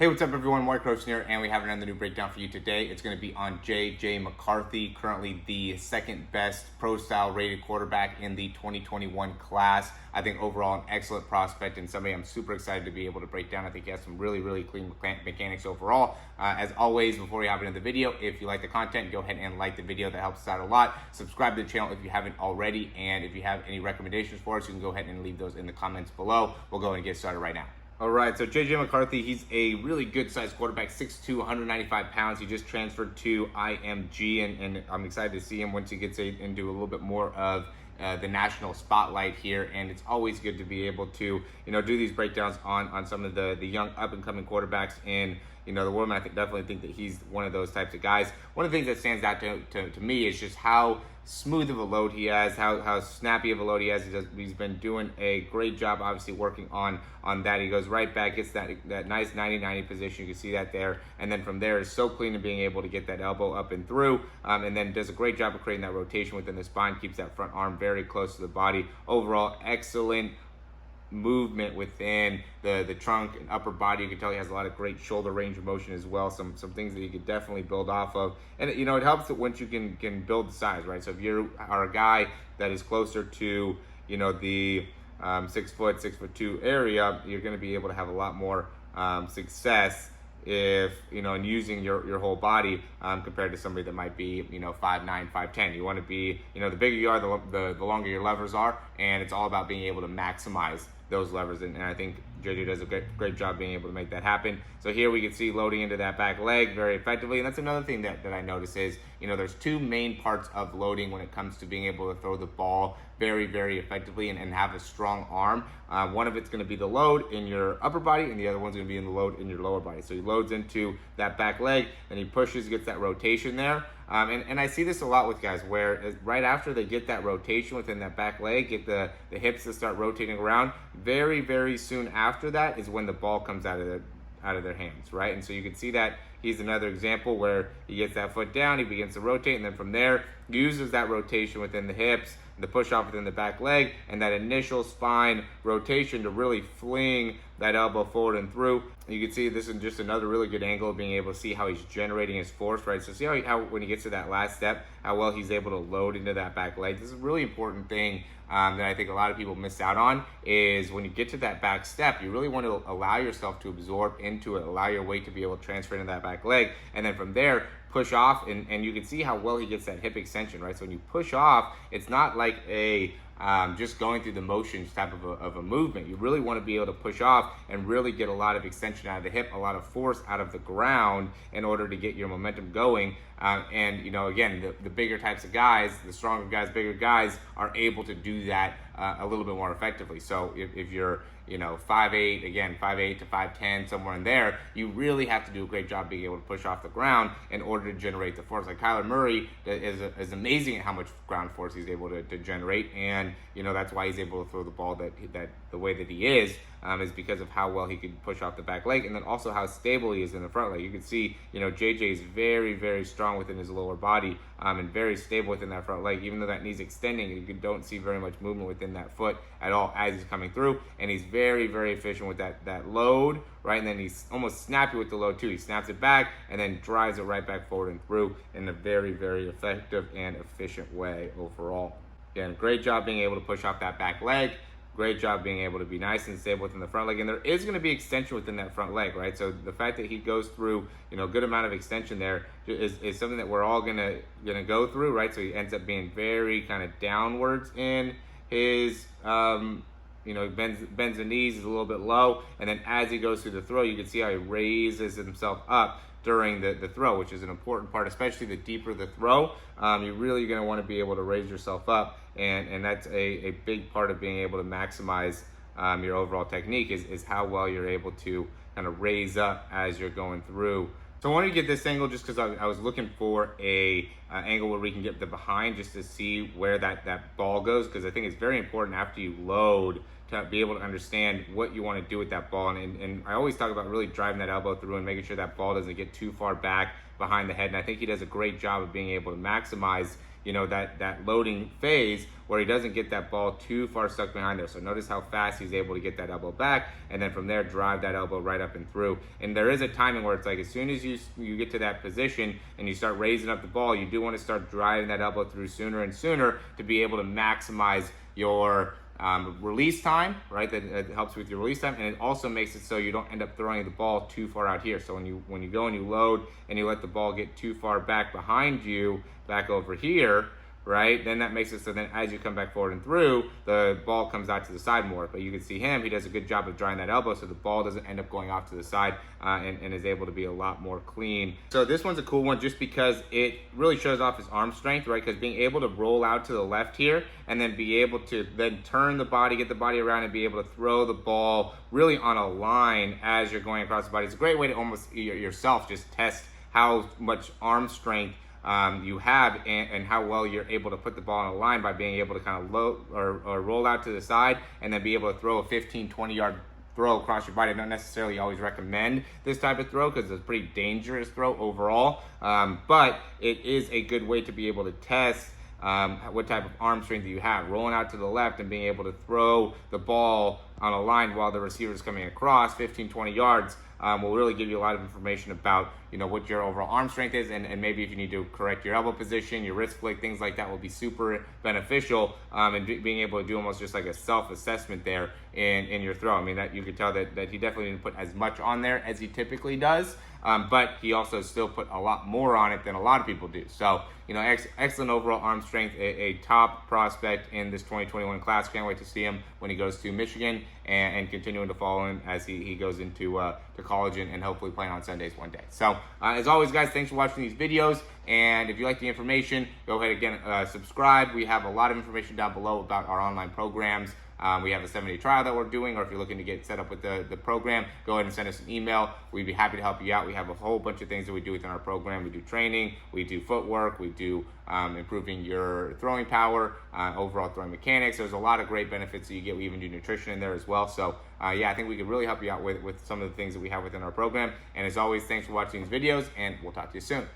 Hey, what's up everyone? Morey Croson here, and we have another new breakdown for you today. It's going to be on J.J. McCarthy, currently the second best pro-style rated quarterback in the 2021 class. I think overall an excellent prospect and somebody I'm super excited to be able to break down. I think he has some really clean mechanics overall. As always, before we hop into the video, if you like the content, go ahead and like the video. That helps us out a lot. Subscribe to the channel if you haven't already, and if you have any recommendations for us, you can go ahead and leave those in the comments below. We'll go and get started right now. All right, so J.J. McCarthy, he's a really good-sized quarterback, 6'2", 195 pounds. He just transferred to IMG, and I'm excited to see him once he gets into a little bit more of the national spotlight here. And it's always good to be able to, do these breakdowns on some of the young up-and-coming quarterbacks in the world. And I definitely think that he's one of those types of guys. One of the things that stands out to me is just how smooth of a load he has, how snappy of a load he has. He's been doing a great job, obviously working on that. He goes right back, gets that nice 90-90 position. You can see that there, and then from there is so clean in being able to get that elbow up and through, and then does a great job of creating that rotation within the spine, keeps that front arm very close to the body. Overall, excellent movement within the trunk and upper body. You can tell he has a lot of great shoulder range of motion as well. Some things that you could definitely build off of, and it helps that once you can build the size, right? So if you are a guy that is closer to the 6'2" area, you're going to be able to have a lot more success if in using your whole body compared to somebody that might be 5'9", 5'10". You want to be the bigger you are, the longer your levers are, and it's all about being able to maximize those levers, and I think JJ does a great job being able to make that happen. So here we can see loading into that back leg very effectively, and that's another thing that I notice is there's two main parts of loading when it comes to being able to throw the ball very effectively and have a strong arm. One of it's going to be the load in your upper body, and the other one's going to be in the load in your lower body. So he loads into that back leg, and he pushes, gets that rotation there. And I see this a lot with guys where right after they get that rotation within that back leg, get the hips to start rotating around, very soon after that is when the ball comes out of their hands, right? And so you can see that he's another example where he gets that foot down, he begins to rotate, and then from there uses that rotation within the hips, the push off within the back leg, and that initial spine rotation to really fling that elbow forward and through. You can see this is just another really good angle of being able to see how he's generating his force, right? So see how when he gets to that last step, how well he's able to load into that back leg. This is a really important thing that I think a lot of people miss out on, is when you get to that back step, you really want to allow yourself to absorb into it, allow your weight to be able to transfer into that back leg, and then from there, push off, and you can see how well he gets that hip extension, right? So when you push off, it's not like a just going through the motions type of a movement. You really want to be able to push off and really get a lot of extension out of the hip, a lot of force out of the ground in order to get your momentum going. And again, the bigger types of guys, the stronger guys, bigger guys are able to do that a little bit more effectively. So if you're 5'8", again 5'8" to 5'10", somewhere in there, you really have to do a great job being able to push off the ground in order to generate the force. Like Kyler Murray is amazing at how much ground force he's able to generate, and that's why he's able to throw the ball that the way that he is because of how well he can push off the back leg, and then also how stable he is in the front leg. You can see JJ is very strong within his lower body and very stable within that front leg. Even though that knee's extending, you don't see very much movement within that foot at all as he's coming through, and he's very efficient with that load, right? And then he's almost snappy with the load too. He snaps it back and then drives it right back forward and through in a very effective and efficient way overall. Again, great job being able to push off that back leg. Great job being able to be nice and stable within the front leg, and there is going to be extension within that front leg, right? So the fact that he goes through, a good amount of extension there is something that we're all gonna go through, right? So he ends up being very kind of downwards in his, he bends the knees, is a little bit low, and then as he goes through the throw, you can see how he raises himself up during the throw, which is an important part, especially the deeper the throw. You're really going to want to be able to raise yourself up, and that's a big part of being able to maximize your overall technique is how well you're able to kind of raise up as you're going through. So I wanted to get this angle just because I was looking for a angle where we can get the behind just to see where that ball goes, because I think it's very important after you load to be able to understand what you want to do with that ball. And I always talk about really driving that elbow through and making sure that ball doesn't get too far back behind the head. And I think he does a great job of being able to maximize, you know, that loading phase where he doesn't get that ball too far stuck behind there. So notice how fast he's able to get that elbow back, and then from there drive that elbow right up and through. And there is a timing where it's like as soon as you get to that position and you start raising up the ball, you do want to start driving that elbow through sooner and sooner to be able to maximize your release time, right? That helps with your release time, and it also makes it so you don't end up throwing the ball too far out here. So when you go and you load and you let the ball get too far back behind you, back over here, right? Then that makes it so then as you come back forward and through, the ball comes out to the side more. But you can see him, he does a good job of drawing that elbow so the ball doesn't end up going off to the side and is able to be a lot more clean. So this one's a cool one just because it really shows off his arm strength, right? Because being able to roll out to the left here and then be able to then turn the body, get the body around and be able to throw the ball really on a line as you're going across the body. It's a great way to almost yourself just test how much arm strength you have and how well you're able to put the ball on a line by being able to kind of load or roll out to the side and then be able to throw a 15-20 yard throw across your body. I don't necessarily always recommend this type of throw because it's a pretty dangerous throw overall, but it is a good way to be able to test what type of arm strength you have. Rolling out to the left and being able to throw the ball on a line while the receiver is coming across 15-20 yards will really give you a lot of information about, you know, what your overall arm strength is, and maybe if you need to correct your elbow position, your wrist flick, things like that will be super beneficial, and being able to do almost just like a self-assessment there in your throw. I mean, that you could tell that he definitely didn't put as much on there as he typically does, but he also still put a lot more on it than a lot of people do. So, you know, excellent overall arm strength, a top prospect in this 2021 class. Can't wait to see him when he goes to Michigan and continuing to follow him as he goes into to college and hopefully playing on Sundays one day. So as always, guys, thanks for watching these videos. And if you like the information, go ahead again, subscribe. We have a lot of information down below about our online programs. We have a 7-day trial that we're doing, or if you're looking to get set up with the program, go ahead and send us an email. We'd be happy to help you out. We have a whole bunch of things that we do within our program. We do training, we do footwork, we do improving your throwing power, overall throwing mechanics. There's a lot of great benefits that you get. We even do nutrition in there as well. So yeah, I think we could really help you out with some of the things that we have within our program. And as always, thanks for watching these videos, and we'll talk to you soon.